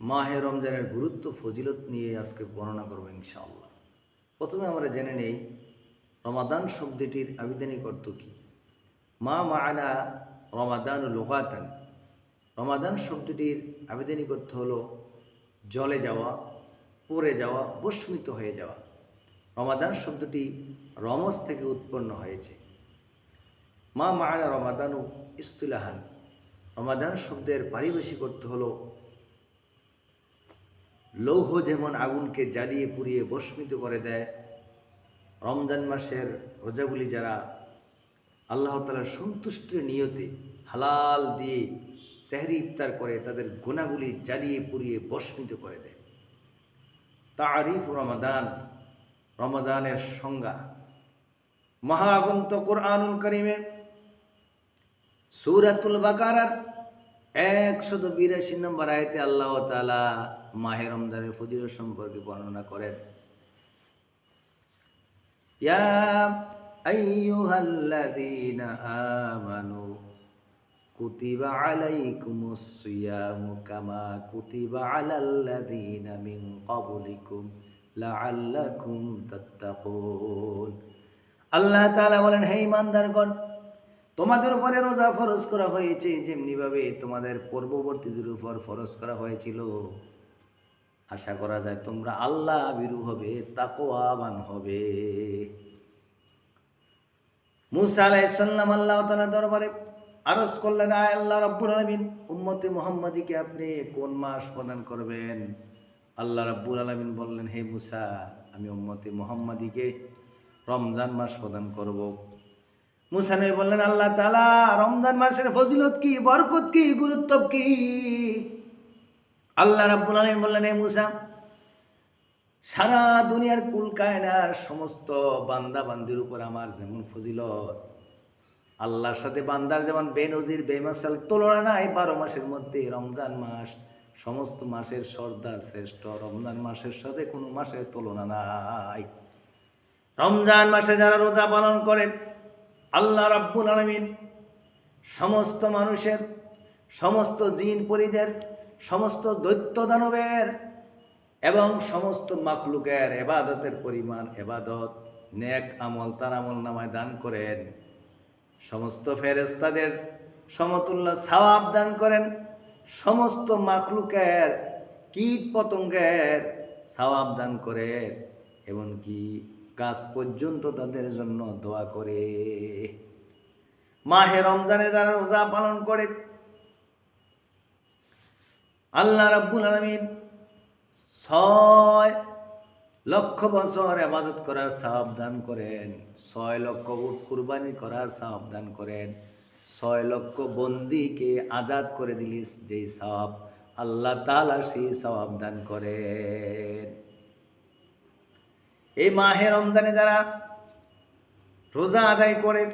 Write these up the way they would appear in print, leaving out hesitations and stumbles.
মাহে রমজানের গুরুত্ব ফজিলত নিয়ে আজকে বর্ণনা করব ইনশাআল্লাহ। প্রথমে আমরা জেনে নেই রমাদান শব্দটির আবিধানিক অর্থ কী। মানা রমাদান লুগাতান, রমাদান শব্দটির আবিধানিক অর্থ হলো জলে যাওয়া, পড়ে যাওয়া, ভস্মিত হয়ে যাওয়া। রমাদান শব্দটি রমজ থেকে উৎপন্ন হয়েছে। মানা রমাদানু ইস্তিলাহান, রমাদান শব্দের পারিভাষিক অর্থ হলো লৌহ যেমন আগুনকে জ্বালিয়ে পুড়িয়ে ভস্মিত করে দেয়, রমজান মাসের রোজাগুলি যারা আল্লাহ তাআলার সন্তুষ্টির নিয়তে হালাল দিয়ে সেহরি ইফতার করে তাদের গুনাহগুলি জ্বালিয়ে পুড়িয়ে ভস্মিত করে দেয়। তারিফ রমাদান, রমাদানের সংজ্ঞা। মহাগ্রন্থ কুরআনুল কারীমে সূরাতুল বাকারার 182 নম্বর আয়াতে আল্লাহ তাআলা মাহে রমজানের ফজিলত সম্পর্কে বর্ণনা করেন। ইয়া আইয়ুহাল্লাযীনা আমানু কুতিবা আলাইকুমুস সিয়ামু কামা কুতিবা আলাল্লাযীনা মিন ক্বাবলিকুম লাআল্লাকুম তাত্তাকুন। আল্লাহ তাআলা বলেন, হে ঈমানদারগণ, তোমাদের উপরে রোজা ফরজ করা হয়েছে যেমনিভাবে তোমাদের পূর্ববর্তীদের উপর ফরজ করা হয়েছিল। আশা করা যায় তোমরা আল্লাহ ভীরু হবে, তাকওয়াবান হবে। মুসা আলাইহিস সালাম আল্লাহ তাআলার দরবারে আরজ করলেন, আয় আল্লাহ রাব্বুল আলামিন, উম্মতে মুহাম্মাদীকে আপনি কোন মাস প্রদান করবেন? আল্লাহ রাব্বুল আলামিন বললেন, হে মুসা, আমি উম্মতে মুহাম্মাদীকে রমজান মাস প্রদান করব। মুসা নবী বললেন, আল্লাহ তাআলা রমজান মাসের ফজিলত কি, বরকত কি, গুরুত্ব কি? আল্লাহ রাব্বুল আলামিন বললেন, হে মুসা, সারা দুনিয়ার কুল কায়নার সমস্ত বান্দা বান্দির উপর আমার যেমন ফজিলত, আল্লাহর সাথে বান্দার যেমন বেনজির বেমাসাল তুলনা নাই। 12 মাসের মধ্যে রমজান মাস সমস্ত মাসের সর্দার শ্রেষ্ঠ। রমজান মাসের সাথে কোনো মাসের তুলনা নাই। রমজান মাসে যারা রোজা পালন করে আল্লাহ রাব্বুল আলামিন সমস্ত মানুষের, সমস্ত জিন পরিদের, সমস্ত দৈত্য দানবের এবং সমস্ত মাখলুকের ইবাদতের পরিমাণ, ইবাদত নেক আমল তার আমল নামায় দান করেন। সমস্ত ফেরেশতাদের সমতুল্য সওয়াব দান করেন। সমস্ত মাখলুকের, কীট পতঙ্গের সওয়াব দান করেন। এমনকি গাছ পর্যন্ত তাদের জন্য দোয়া করে। মাহে রমজানে যারা রোজা পালন করে আল্লাহ রাব্বুল আলামিন 6 লক্ষ বছর ইবাদত করার সওয়াব দান করেন। 6 লক্ষ উট কুরবানি করার সওয়াব দান করেন। 6 লক্ষ বন্দীকে আজাদ করে দিলে যেই সওয়াব, আল্লাহ তাআলা সেই সওয়াব দান করেন। এই মাহে রমজানে যারা রোজা আদায় করে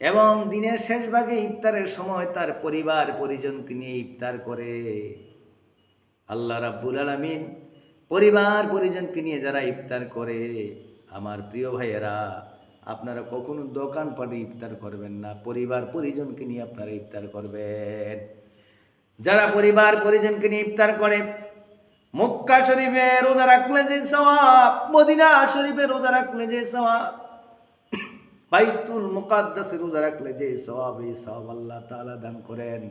এবং দিনের শেষ ভাগে ইফতারের সময় তার পরিবার পরিজনকে নিয়ে ইফতার করে, আল্লাহ রাব্বুল আলামিন পরিবার পরিজনকে নিয়ে যারা ইফতার করে, আমার প্রিয় ভাইয়েরা, আপনারা কখনো দোকানপাটে ইফতার করবেন না, পরিবার পরিজনকে নিয়ে আপনারা ইফতার করবেন। যারা পরিবার পরিজনকে নিয়ে ইফতার করে, মক্কা শরীফে রোজা রাখলে যে সওয়াব, মদিনা শরীফে রোজা রাখলে যে সওয়াব, বাইতুল মুকাদ্দাসে রোজা রাখলে যে সওয়াব, এই সওয়াব আল্লাহ তাআলা দান করেন।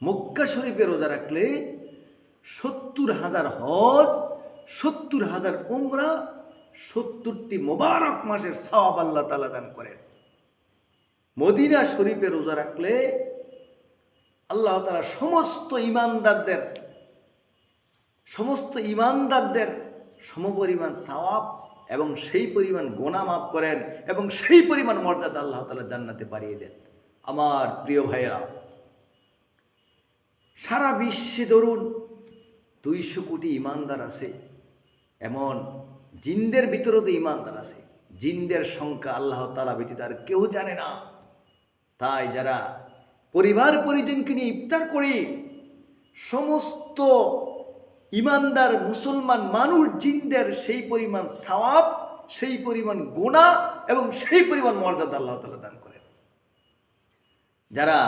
মক্কা শরীফে রোজা রাখলে 70,000 হজ, 70,000 উমরা, 70টি মোবারক মাসের সওয়াব আল্লাহ তাআলা দান করেন। মদিনা শরীফে রোজা রাখলে আল্লাহ তাআলা সমস্ত ঈমানদারদের সমপরিমাণ সওয়াব এবং সেই পরিমাণ গুনাহ মাফ করেন এবং সেই পরিমাণ মর্যাদা আল্লাহ তাআলা জান্নাতে পাঠিয়ে দেন। আমার প্রিয় ভাইয়েরা, সারা বিশ্বে ধরুন 200 কোটি ঈমানদার আছে, এমন জিনদের ভিতরেও তো ঈমানদার আছে। জিনদের সংখ্যা আল্লাহ তাআলা ব্যতীত আর কেউ জানে না। তাই যারা পরিবার পরিজনকে নিয়ে ইফতার করে, সমস্ত ঈমানদার মুসলমান মানুষ জিনদের সেই পরিমাণ সওয়াব, সেই পরিমাণ গুনাহ এবং সেই পরিমাণ মর্যাদা আল্লাহ তাআলা দান করেন। যারা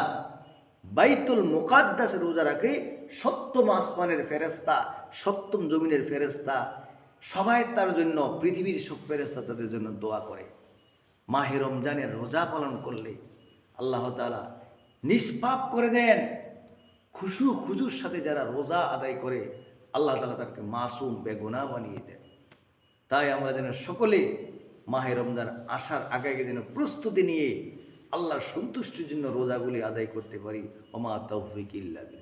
বাইতুল মুকাদ্দাসে রোজা রাখে, সপ্তম আসমানের ফেরেশতা, সপ্তম জমিনের ফেরেশতা সবাই তার জন্য, পৃথিবীর সব ফেরেশতা তাদের জন্য দোয়া করে। মাহে রমজানের রোজা পালন করলে আল্লাহ তাআলা নিষ্পাপ করে দেন। খুজুর সাথে যারা রোজা আদায় করে আল্লাহ তাআলা তাকে মাসুম বেগুনাহ বানিয়ে দেন। তাই আমরা যেন সকলে মাহে রমজান আসার আগে যেন প্রস্তুতি নিয়ে আল্লাহর সন্তুষ্টির জন্য রোজাগুলি আদায় করতে পারি। ওমা তাওফিক ইল্লা বিল্লাহ।